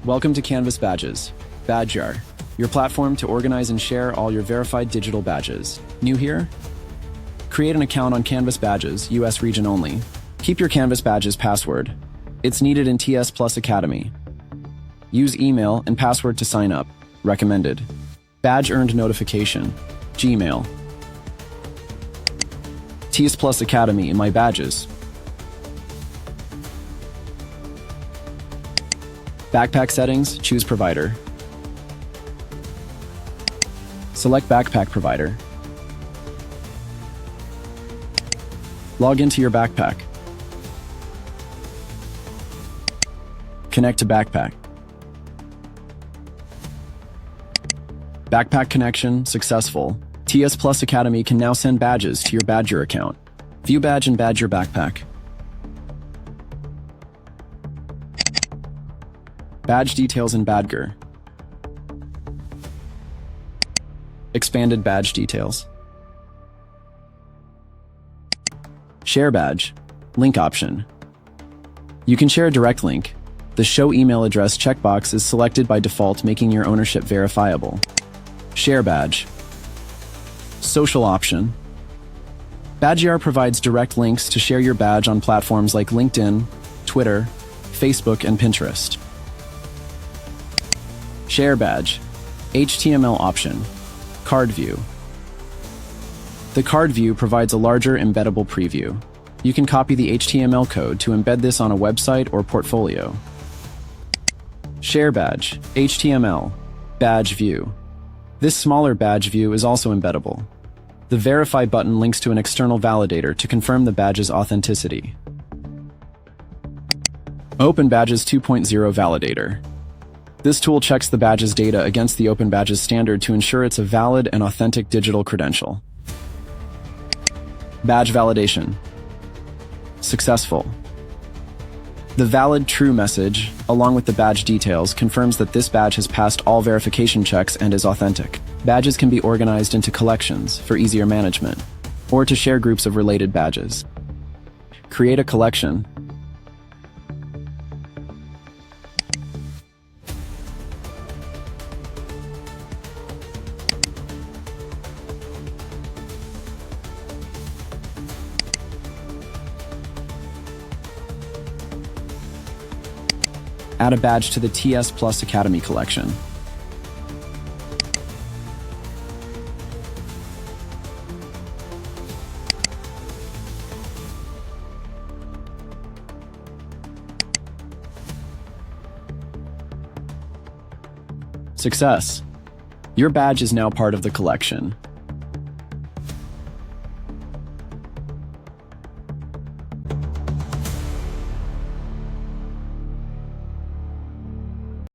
Welcome to Canvas Badges, Badgr, your platform to organize and share all your verified digital badges. New here? Create an account on Canvas Badges, US region only. Keep your Canvas Badges password. It's needed in TSplus Academy. Use email and password to sign up. Recommended. Badge earned notification. Gmail. TSplus Academy in my badges. Backpack settings, choose provider. Select backpack provider. Log into your backpack. Connect to backpack. Backpack connection successful. TSplus Academy can now send badges to your Badgr account. View badge in Badgr backpack. Badge details in Badgr. Expanded badge details. Share badge. Link option. You can share a direct link. The Show email address checkbox is selected by default, making your ownership verifiable. Share badge. Social option. Badgr provides direct links to share your badge on platforms like LinkedIn, Twitter, Facebook, and Pinterest. Share badge. HTML option. Card view. The card view provides a larger embeddable preview. You can copy the HTML code to embed this on a website or portfolio. Share badge. HTML. Badge view. This smaller badge view is also embeddable. The Verify button links to an external validator to confirm the badge's authenticity. Open Badges 2.0 Validator. This tool checks the badge's data against the Open Badges standard to ensure it's a valid and authentic digital credential. Badge validation. Successful. The valid true message, along with the badge details, confirms that this badge has passed all verification checks and is authentic. Badges can be organized into collections for easier management, or to share groups of related badges. Create a collection. Add a badge to the TSplus Academy collection. Success! Your badge is now part of the collection.